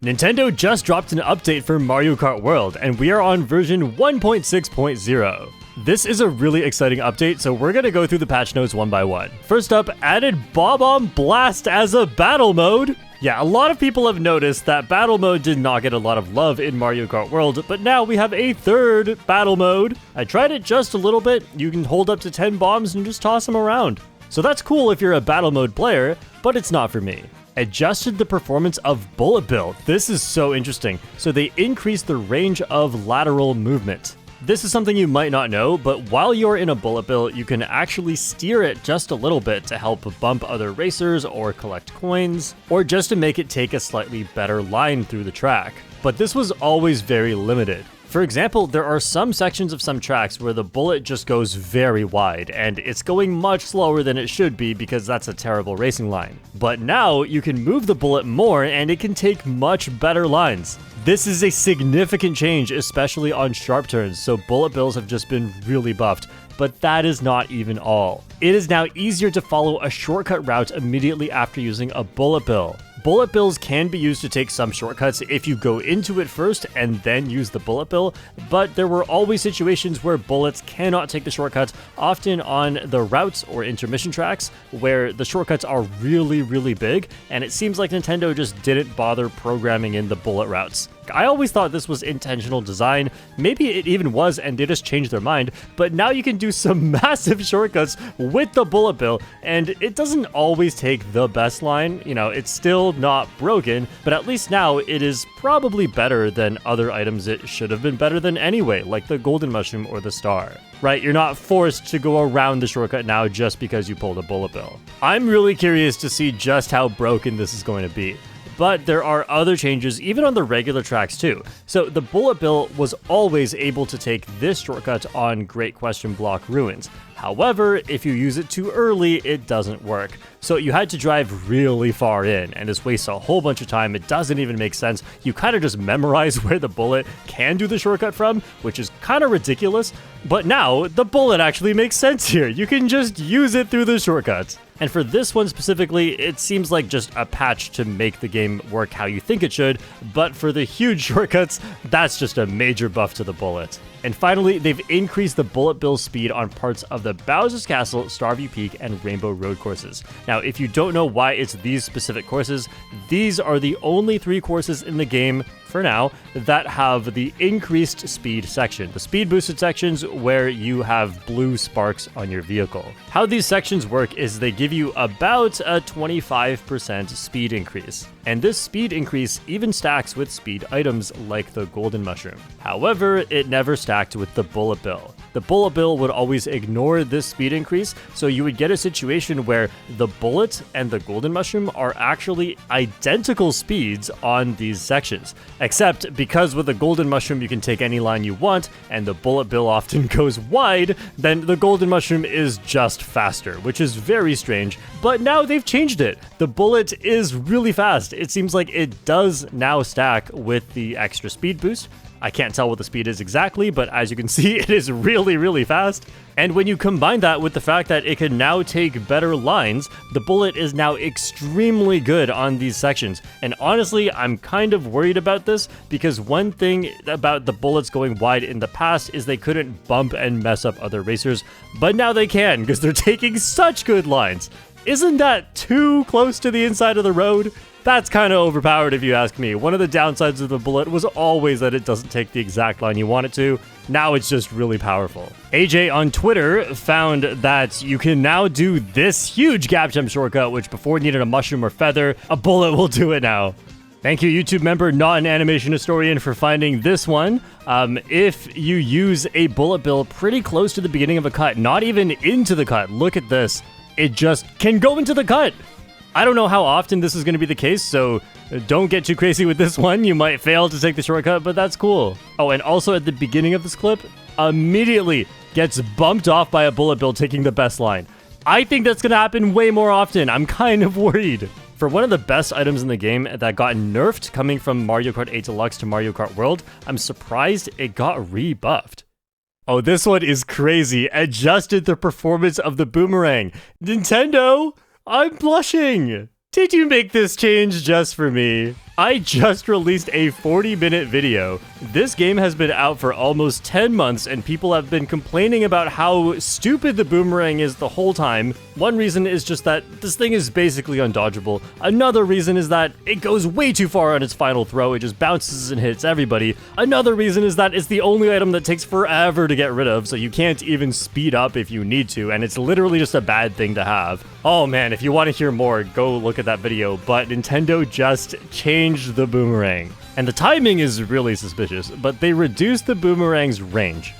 Nintendo just dropped an update for Mario Kart World, and we are on version 1.6.0. This is a really exciting update, so we're gonna go through the patch notes one by one. First up, added Bob-omb Blast as a battle mode. Yeah, a lot of people have noticed that battle mode did not get a lot of love in Mario Kart World, but now we have a third battle mode. I tried it just a little bit. You can hold up to 10 bombs and just toss them around. So that's cool if you're a battle mode player, but it's not for me. Adjusted the performance of Bullet Bill. This is so interesting. So they increased the range of lateral movement. This is something you might not know, but while you're in a Bullet Bill, you can actually steer it just a little bit to help bump other racers or collect coins, or just to make it take a slightly better line through the track. But this was always very limited. For example, there are some sections of some tracks where the bullet just goes very wide, and it's going much slower than it should be because that's a terrible racing line. But now you can move the bullet more and it can take much better lines. This is a significant change, especially on sharp turns, so bullet bills have just been really buffed. But that is not even all. It is now easier to follow a shortcut route immediately after using a bullet bill. Bullet bills can be used to take some shortcuts if you go into it first and then use the bullet bill, but there were always situations where bullets cannot take the shortcuts, often on the routes or intermission tracks, where the shortcuts are really big, and it seems like Nintendo just didn't bother programming in the bullet routes. I always thought this was intentional design, maybe it even was and they just changed their mind, but now you can do some massive shortcuts with the bullet bill, and it doesn't always take the best line, you know, it's still not broken, but at least now it is probably better than other items it should have been better than anyway, like the golden mushroom or the star. Right, you're not forced to go around the shortcut now just because you pulled a bullet bill. I'm really curious to see just how broken this is going to be. But there are other changes even on the regular tracks too. So the bullet bill was always able to take this shortcut on Great Question Block Ruins. However, if you use it too early, it doesn't work. So you had to drive really far in and just waste a whole bunch of time. It doesn't even make sense. You kind of just memorize where the bullet can do the shortcut from, which is kind of ridiculous. But now the bullet actually makes sense here. You can just use it through the shortcuts. And for this one specifically, it seems like just a patch to make the game work how you think it should, but for the huge shortcuts, that's just a major buff to the bullet. And finally, they've increased the bullet bill speed on parts of the Bowser's Castle, Starview Peak, and Rainbow Road courses. Now, if you don't know why it's these specific courses, these are the only 3 courses in the game, for now, that have the increased speed section. The speed boosted sections where you have blue sparks on your vehicle. How these sections work is they give you about a 25% speed increase. And this speed increase even stacks with speed items like the golden mushroom. However, it never stacked with the bullet bill. The bullet bill would always ignore this speed increase, so you would get a situation where the bullet and the golden mushroom are actually identical speeds on these sections. Except because with the golden mushroom you can take any line you want, and the bullet bill often goes wide, then the golden mushroom is just faster, which is very strange. But now they've changed it. The bullet is really fast. It seems like it does now stack with the extra speed boost. I can't tell what the speed is exactly, but as you can see, it is really fast. And when you combine that with the fact that it can now take better lines, the bullet is now extremely good on these sections. And honestly, I'm kind of worried about this because one thing about the bullets going wide in the past is they couldn't bump and mess up other racers, but now they can because they're taking such good lines. Isn't that too close to the inside of the road? That's kind of overpowered if you ask me. One of the downsides of the bullet was always that it doesn't take the exact line you want it to. Now it's just really powerful. AJ on Twitter found that you can now do this huge gap jump shortcut, which before needed a mushroom or feather. A bullet will do it now. Thank you, YouTube member, not an animation historian, for finding this one. If you use a bullet bill pretty close to the beginning of a cut, not even into the cut, look at this. It just can go into the cut. I don't know how often this is going to be the case, so don't get too crazy with this one. You might fail to take the shortcut, but that's cool. Oh, and also at the beginning of this clip, immediately gets bumped off by a bullet bill taking the best line. I think that's going to happen way more often. I'm kind of worried. For one of the best items in the game that got nerfed coming from Mario Kart 8 Deluxe to Mario Kart World, I'm surprised it got rebuffed. Oh, this one is crazy. Adjusted the performance of the boomerang. Nintendo! I'm blushing! Did you make this change just for me? I just released a 40-minute video. This game has been out for almost 10 months and people have been complaining about how stupid the boomerang is the whole time. One reason is just that this thing is basically undodgeable. Another reason is that it goes way too far on its final throw. It just bounces and hits everybody. Another reason is that it's the only item that takes forever to get rid of, so you can't even speed up if you need to, and it's literally just a bad thing to have. Oh man, if you want to hear more, go look at that video, but Nintendo just changed the boomerang. And the timing is really suspicious, but they reduced the boomerang's range.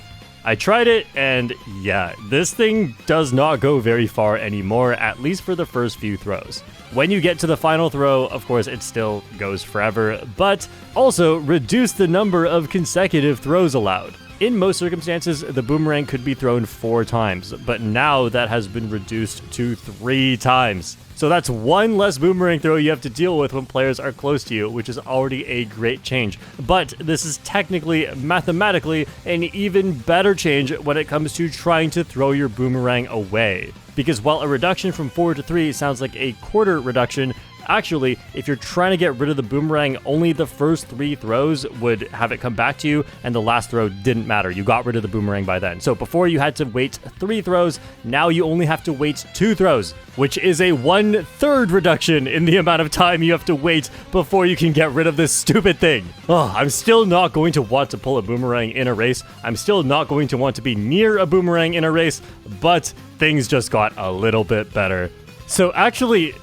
I tried it, and yeah, this thing does not go very far anymore, at least for the first few throws. When you get to the final throw, of course, it still goes forever, but also reduce the number of consecutive throws allowed. In most circumstances, the boomerang could be thrown 4 times, but now that has been reduced to 3 times. So that's one less boomerang throw you have to deal with when players are close to you, which is already a great change. But this is technically, mathematically, an even better change when it comes to trying to throw your boomerang away. Because while a reduction from 4 to 3 sounds like a quarter reduction, actually, if you're trying to get rid of the boomerang, only the first 3 throws would have it come back to you, and the last throw didn't matter. You got rid of the boomerang by then. So before you had to wait 3 throws, now you only have to wait 2 throws, which is a 1/3 reduction in the amount of time you have to wait before you can get rid of this stupid thing. Oh, I'm still not going to want to pull a boomerang in a race. I'm still not going to want to be near a boomerang in a race, but things just got a little bit better. So actually,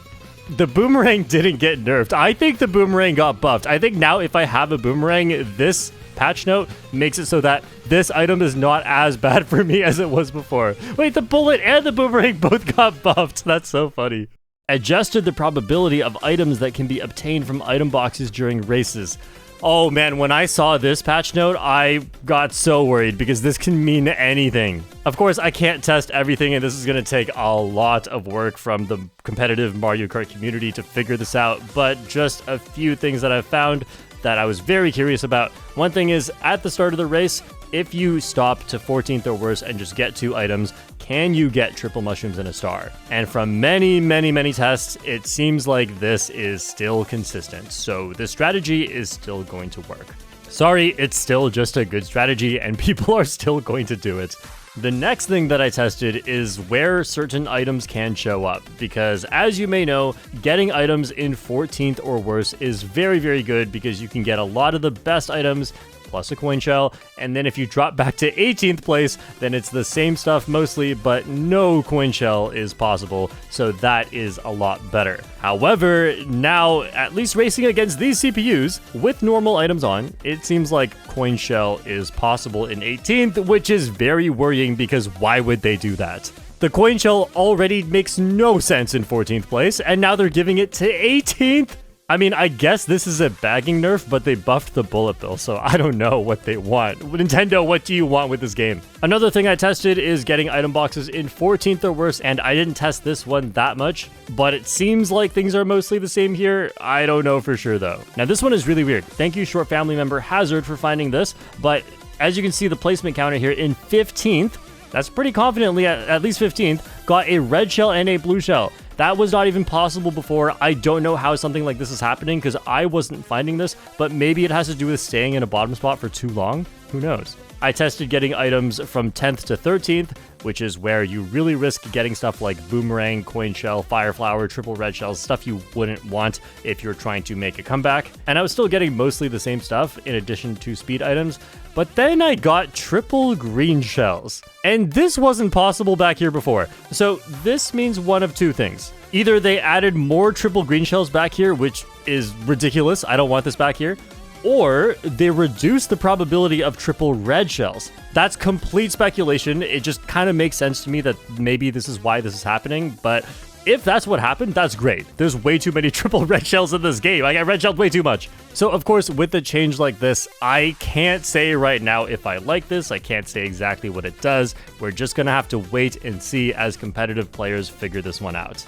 the boomerang didn't get nerfed. I think the boomerang got buffed. I think now if I have a boomerang, this patch note makes it so that this item is not as bad for me as it was before. Wait, the bullet and the boomerang both got buffed. That's so funny. Adjusted the probability of items that can be obtained from item boxes during races. Oh man, when I saw this patch note, I got so worried because this can mean anything. Of course, I can't test everything, and this is going to take a lot of work from the competitive Mario Kart community to figure this out, but just a few things that I've found that I was very curious about. One thing is, at the start of the race, if you stop to 14th or worse and just get 2 items, can you get triple mushrooms and a star? And from many tests, it seems like this is still consistent. So the strategy is still going to work. Sorry, it's still just a good strategy and people are still going to do it. The next thing that I tested is where certain items can show up, because as you may know, getting items in 14th or worse is very good because you can get a lot of the best items plus a coin shell, and then if you drop back to 18th place, then it's the same stuff mostly, but no coin shell is possible, so that is a lot better. However, now, at least racing against these CPUs, with normal items on, it seems like coin shell is possible in 18th, which is very worrying because why would they do that? The coin shell already makes no sense in 14th place, and now they're giving it to 18th? I mean, I guess this is a bagging nerf, but they buffed the bullet bill, so I don't know what they want. Nintendo, what do you want with this game? Another thing I tested is getting item boxes in 14th or worse, and I didn't test this one that much, but it seems like things are mostly the same here. I don't know for sure, though. Now, this one is really weird. Thank you, short family member Hazard, for finding this, but as you can see, the placement counter here in 15th, that's pretty confidently at least 15th, got a red shell and a blue shell. That was not even possible before. I don't know how something like this is happening because I wasn't finding this, but maybe it has to do with staying in a bottom spot for too long. Who knows? I tested getting items from 10th to 13th, which is where you really risk getting stuff like boomerang, coin shell, fire flower, triple red shells, stuff you wouldn't want if you're trying to make a comeback. And I was still getting mostly the same stuff in addition to speed items, but then I got triple green shells. And this wasn't possible back here before. So this means one of 2 things. Either they added more triple green shells back here, which is ridiculous. I don't want this back here. Or they reduced the probability of triple red shells. That's complete speculation. It just kind of makes sense to me that maybe this is why this is happening, but if that's what happened, that's great. There's way too many triple red shells in this game. I got red shelled way too much. So of course, with a change like this, I can't say right now if I like this. I can't say exactly what it does. We're just gonna have to wait and see as competitive players figure this one out.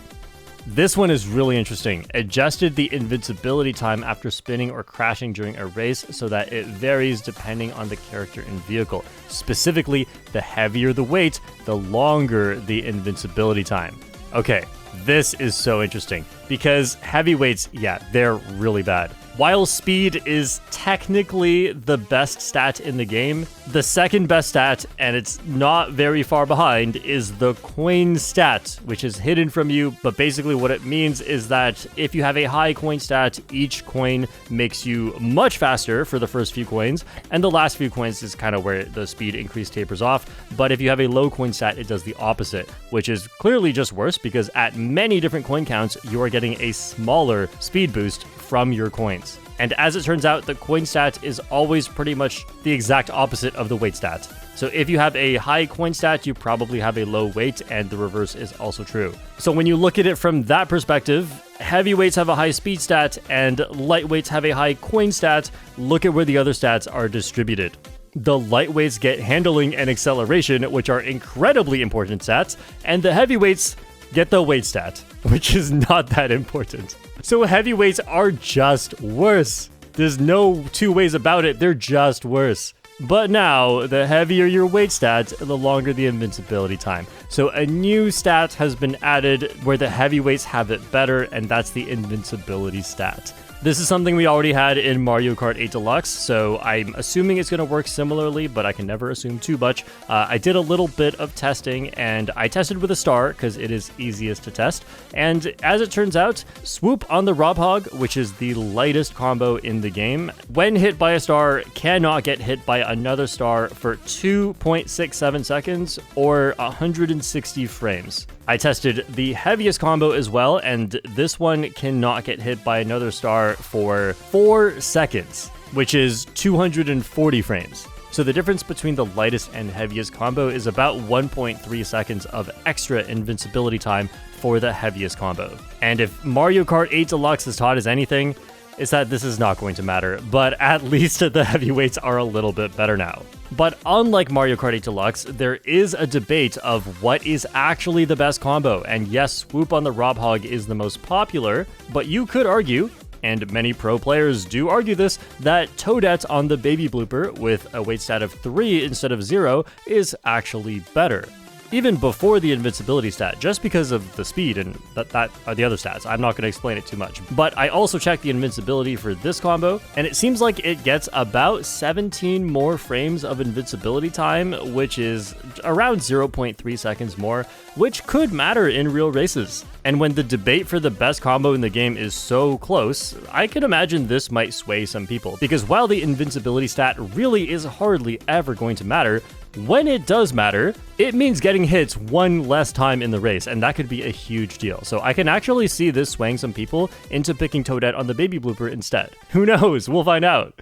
This one is really interesting. Adjusted the invincibility time after spinning or crashing during a race so that it varies depending on the character and vehicle. Specifically, the heavier the weight, the longer the invincibility time. Okay, this is so interesting because heavyweights, yeah, they're really bad. While speed is technically the best stat in the game, the second best stat, and it's not very far behind, is the coin stat, which is hidden from you. But basically what it means is that if you have a high coin stat, each coin makes you much faster for the first few coins, and the last few coins is kind of where the speed increase tapers off. But if you have a low coin stat, it does the opposite, which is clearly just worse because at many different coin counts, you are getting a smaller speed boost from your coins. And as it turns out, the coin stat is always pretty much the exact opposite of the weight stat. So if you have a high coin stat, you probably have a low weight, and the reverse is also true. So when you look at it from that perspective, heavyweights have a high speed stat and lightweights have a high coin stat. Look at where the other stats are distributed. The lightweights get handling and acceleration, which are incredibly important stats, and the heavyweights get the weight stat, which is not that important. So heavyweights are just worse. There's no two ways about it, they're just worse. But now, the heavier your weight stat, the longer the invincibility time. So a new stat has been added where the heavyweights have it better, and that's the invincibility stat. This is something we already had in Mario Kart 8 Deluxe, so I'm assuming it's going to work similarly, but I can never assume too much. I did a little bit of testing, and I tested with a star because it is easiest to test. And as it turns out, Swoop on the Rob Hog, which is the lightest combo in the game, when hit by a star, cannot get hit by another star for 2.67 seconds or 160 frames. I tested the heaviest combo as well, and this one cannot get hit by another star for 4 seconds, which is 240 frames. So the difference between the lightest and heaviest combo is about 1.3 seconds of extra invincibility time for the heaviest combo. And if Mario Kart 8 Deluxe has taught us anything, it's that this is not going to matter, but at least the heavyweights are a little bit better now. But unlike Mario Kart 8 Deluxe, there is a debate of what is actually the best combo, and yes, Swoop on the Rob Hog is the most popular, but you could argue, and many pro players do argue this, that Toadette on the Baby Blooper with a weight stat of 3 instead of 0 is actually better. Even before the invincibility stat, just because of the speed, and that are the other stats. I'm not going to explain it too much. But I also checked the invincibility for this combo, and it seems like it gets about 17 more frames of invincibility time, which is around 0.3 seconds more, which could matter in real races. And when the debate for the best combo in the game is so close, I can imagine this might sway some people. Because while the invincibility stat really is hardly ever going to matter, when it does matter, it means getting hits one less time in the race, and that could be a huge deal. So I can actually see this swaying some people into picking Toadette on the Baby Blooper instead. Who knows? We'll find out.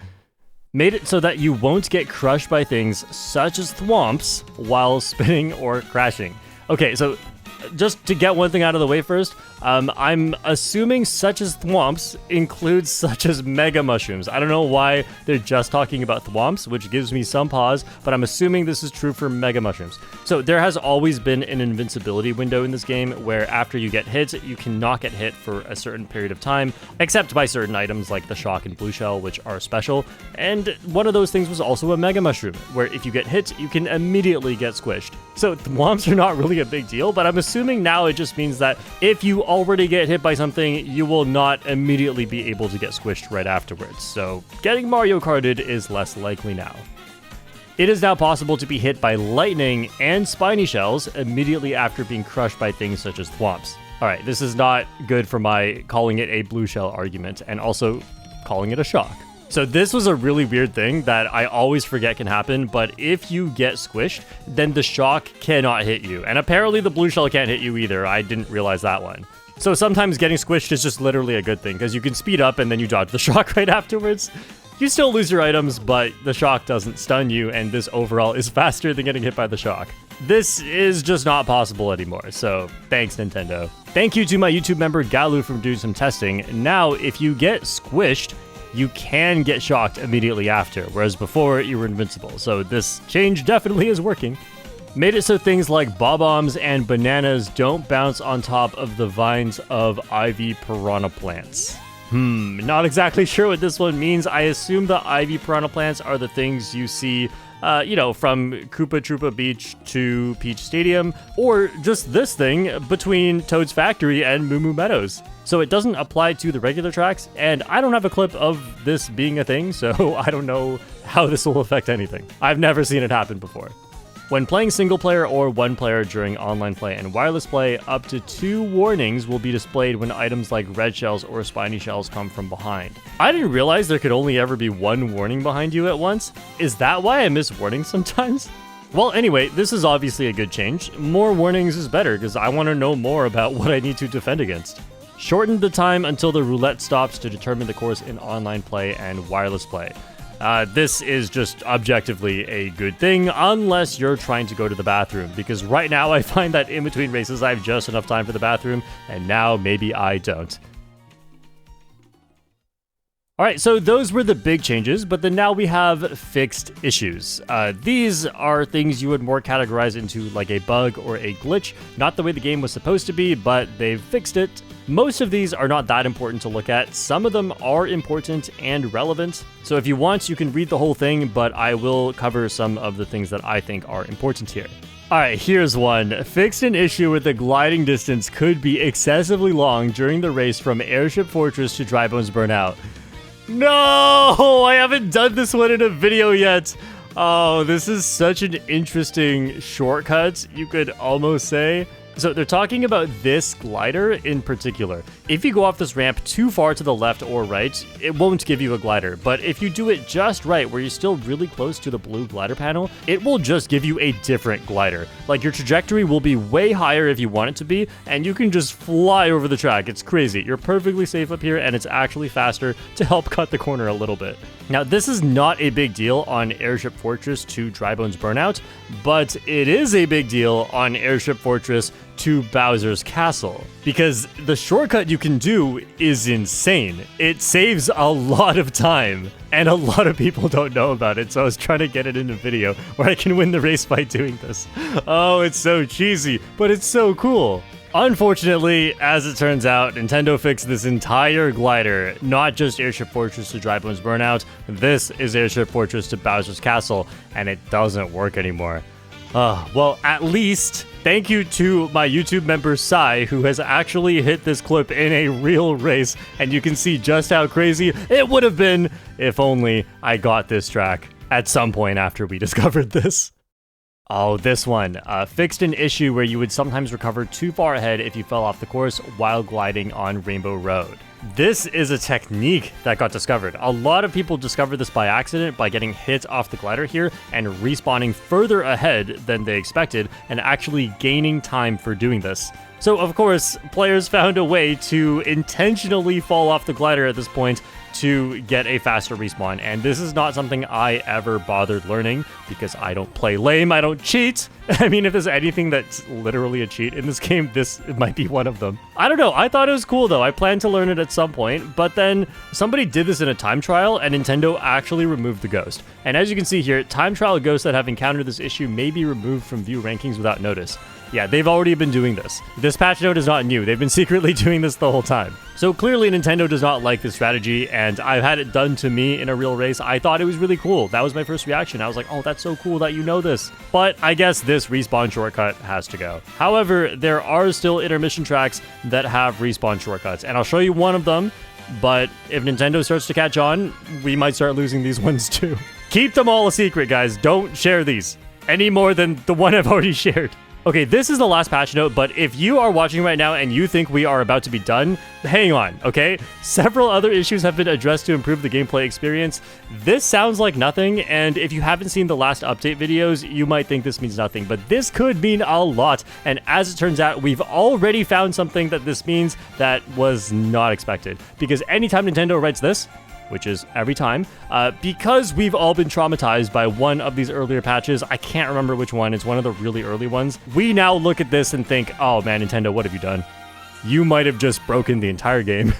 Made it so that you won't get crushed by things such as thwomps while spinning or crashing. Okay, so just to get one thing out of the way first, I'm assuming such as thwomps includes such as mega mushrooms. I don't know why they're just talking about thwomps, which gives me some pause, but I'm assuming this is true for mega mushrooms. So there has always been an invincibility window in this game where after you get hit, you cannot get hit for a certain period of time, except by certain items like the shock and blue shell, which are special. And one of those things was also a mega mushroom, where if you get hit, you can immediately get squished. So thwomps are not really a big deal, but I'm assuming now it just means that if you already get hit by something, you will not immediately be able to get squished right afterwards. So getting Mario Karted is less likely now. It is now possible to be hit by lightning and spiny shells immediately after being crushed by things such as thwomps. Alright, this is not good for my calling it a blue shell argument, and also calling it a shock. So this was a really weird thing that I always forget can happen, but if you get squished, then the shock cannot hit you. And apparently the blue shell can't hit you either. I didn't realize that one. So sometimes getting squished is just literally a good thing, because you can speed up and then you dodge the shock right afterwards. You still lose your items, but the shock doesn't stun you, and this overall is faster than getting hit by the shock. This is just not possible anymore, so thanks, Nintendo. Thank you to my YouTube member Galu for doing some testing. Now, if you get squished, you can get shocked immediately after, whereas before you were invincible. So this change definitely is working. Made it so things like bob-ombs and bananas don't bounce on top of the vines of ivy piranha plants. Not exactly sure what this one means. I assume the ivy piranha plants are the things you see, from Koopa Troopa Beach to Peach Stadium, or just this thing between Toad's Factory and Moo Moo Meadows. So it doesn't apply to the regular tracks, and I don't have a clip of this being a thing, so I don't know how this will affect anything. I've never seen it happen before. When playing single player or one player during online play and wireless play, up to 2 warnings will be displayed when items like red shells or spiny shells come from behind. I didn't realize there could only ever be 1 warning behind you at once. Is that why I miss warnings sometimes? Well, anyway, this is obviously a good change. More warnings is better because I want to know more about what I need to defend against. Shortened the time until the roulette stops to determine the course in online play and wireless play. This is just objectively a good thing, unless you're trying to go to the bathroom, because right now I find that in between races I have just enough time for the bathroom, and now maybe I don't. Alright, so those were the big changes, but then now we have fixed issues. These are things you would more categorize into like a bug or a glitch, not the way the game was supposed to be, but they've fixed it. Most of these are not that important to look at. Some of them are important and relevant. So if you want, you can read the whole thing, but I will cover some of the things that I think are important here. Alright, here's one. Fixed an issue with the gliding distance could be excessively long during the race from Airship Fortress to Dry Bones Burnout. No! I haven't done this one in a video yet. Oh, this is such an interesting shortcut, you could almost say. So they're talking about this glider in particular. If you go off this ramp too far to the left or right, it won't give you a glider. But if you do it just right, where you're still really close to the blue glider panel, it will just give you a different glider. Like your trajectory will be way higher if you want it to be, and you can just fly over the track. It's crazy. You're perfectly safe up here, and it's actually faster to help cut the corner a little bit. Now, this is not a big deal on Airship Fortress to Dry Bones Burnout, but it is a big deal on Airship Fortress to Bowser's Castle, because the shortcut you can do is insane. It saves a lot of time, and a lot of people don't know about it, so I was trying to get it in a video where I can win the race by doing this. Oh, it's so cheesy, but it's so cool. Unfortunately, as it turns out, Nintendo fixed this entire glider, not just Airship Fortress to Dry Bones Burnout. This is Airship Fortress to Bowser's Castle, and it doesn't work anymore. Well, at least thank you to my YouTube member Sai, who has actually hit this clip in a real race, and you can see just how crazy it would have been if only I got this track at some point after we discovered this. Oh, this one. Fixed an issue where you would sometimes recover too far ahead if you fell off the course while gliding on Rainbow Road. This is a technique that got discovered. A lot of people discovered this by accident by getting hit off the glider here and respawning further ahead than they expected and actually gaining time for doing this. So, of course, players found a way to intentionally fall off the glider at this point to get a faster respawn, and this is not something I ever bothered learning because I don't play lame, I don't cheat. I mean, if there's anything that's literally a cheat in this game, this might be one of them. I don't know, I thought it was cool though. I planned to learn it at some point, but then somebody did this in a time trial and Nintendo actually removed the ghost. And as you can see here, time trial ghosts that have encountered this issue may be removed from view rankings without notice. Yeah, they've already been doing this. This patch note is not new. They've been secretly doing this the whole time. So clearly Nintendo does not like this strategy, and I've had it done to me in a real race. I thought it was really cool. That was my first reaction. I was like, oh, that's so cool that you know this. But I guess this respawn shortcut has to go. However, there are still intermission tracks that have respawn shortcuts, and I'll show you one of them. But if Nintendo starts to catch on, we might start losing these ones too. Keep them all a secret, guys. Don't share these any more than the one I've already shared. Okay, this is the last patch note, but if you are watching right now and you think we are about to be done, hang on, okay? Several other issues have been addressed to improve the gameplay experience. This sounds like nothing, and if you haven't seen the last update videos, you might think this means nothing, but this could mean a lot. And as it turns out, we've already found something that this means that was not expected. Because anytime Nintendo writes this, which is every time, because we've all been traumatized by one of these earlier patches, I can't remember which one, it's one of the really early ones, we now look at this and think, oh man, Nintendo, what have you done? You might have just broken the entire game.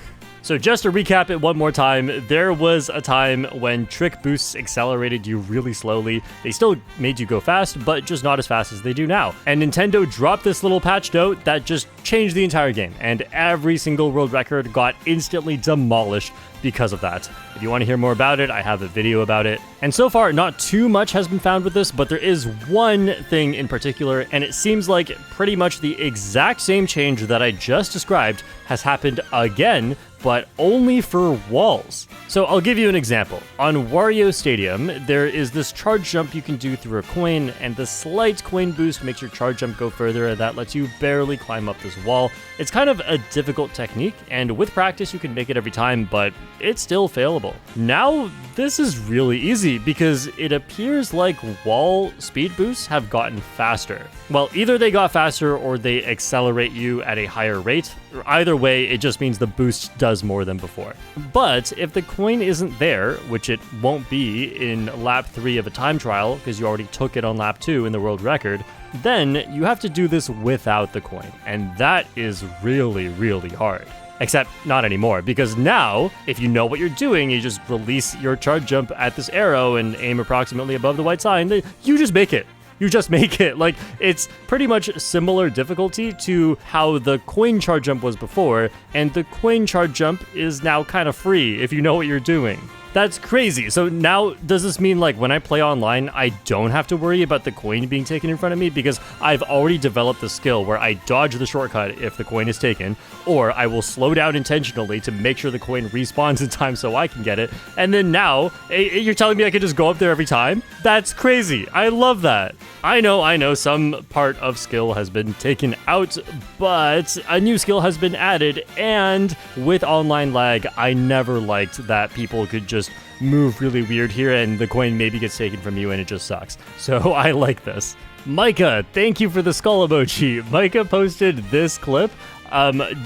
So just to recap it one more time, there was a time when trick boosts accelerated you really slowly. They still made you go fast, but just not as fast as they do now. And Nintendo dropped this little patch note that just changed the entire game, and every single world record got instantly demolished because of that. If you want to hear more about it, I have a video about it. And so far, not too much has been found with this, but there is one thing in particular, and it seems like pretty much the exact same change that I just described has happened again, but only for walls. So I'll give you an example. On Wario Stadium, there is this charge jump you can do through a coin, and the slight coin boost makes your charge jump go further, and that lets you barely climb up this wall. It's kind of a difficult technique, and with practice you can make it every time, but it's still failable. Now, this is really easy because it appears like wall speed boosts have gotten faster. Well, either they got faster or they accelerate you at a higher rate. Either way, it just means the boost does more than before. But if the coin isn't there, which it won't be in lap 3 of a time trial because you already took it on lap 2 in the world record, then you have to do this without the coin, and that is really, really hard. Except not anymore, because now, if you know what you're doing, you just release your charge jump at this arrow and aim approximately above the white sign, then you just make it. You just make it. Like, it's pretty much similar difficulty to how the coin charge jump was before, and the coin charge jump is now kind of free if you know what you're doing. That's crazy. So now, does this mean like when I play online, I don't have to worry about the coin being taken in front of me because I've already developed the skill where I dodge the shortcut if the coin is taken, or I will slow down intentionally to make sure the coin respawns in time so I can get it. And then now, you're telling me I can just go up there every time? That's crazy. I love that. I know some part of skill has been taken out, but a new skill has been added, and with online lag, I never liked that people could just move really weird here and the coin maybe gets taken from you and it just sucks. So I like this. Micah, thank you for the skull emoji. Micah posted this clip.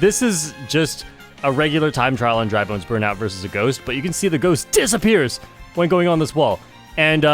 This is just a regular time trial on Dry Bones Burnout versus a ghost, but you can see the ghost disappears when going on this wall. And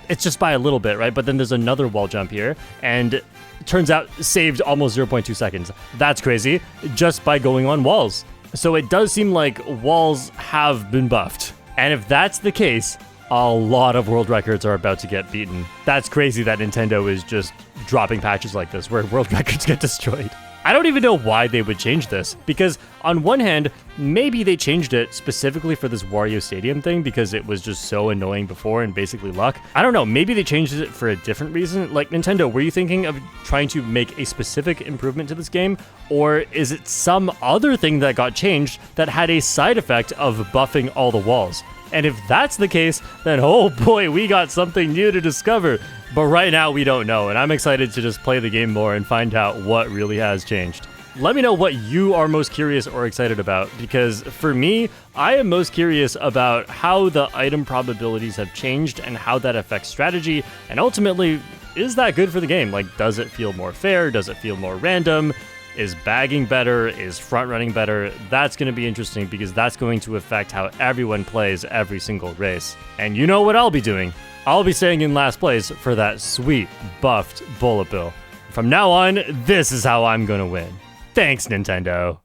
it's just by a little bit, right? But then there's another wall jump here, and it turns out saved almost 0.2 seconds. That's crazy, just by going on walls. So it does seem like walls have been buffed. And if that's the case, a lot of world records are about to get beaten. That's crazy that Nintendo is just dropping patches like this where world records get destroyed. I don't even know why they would change this, because on one hand, maybe they changed it specifically for this Wario Stadium thing because it was just so annoying before and basically luck. I don't know, maybe they changed it for a different reason. Like, Nintendo, were you thinking of trying to make a specific improvement to this game? Or is it some other thing that got changed that had a side effect of buffing all the walls? And if that's the case, then oh boy, we got something new to discover. But right now, we don't know, and I'm excited to just play the game more and find out what really has changed. Let me know what you are most curious or excited about, because for me, I am most curious about how the item probabilities have changed and how that affects strategy, and ultimately, is that good for the game? Like, does it feel more fair? Does it feel more random? Is bagging better? Is front running better? That's going to be interesting because that's going to affect how everyone plays every single race. And you know what I'll be doing? I'll be staying in last place for that sweet buffed bullet bill. From now on, this is how I'm going to win. Thanks, Nintendo.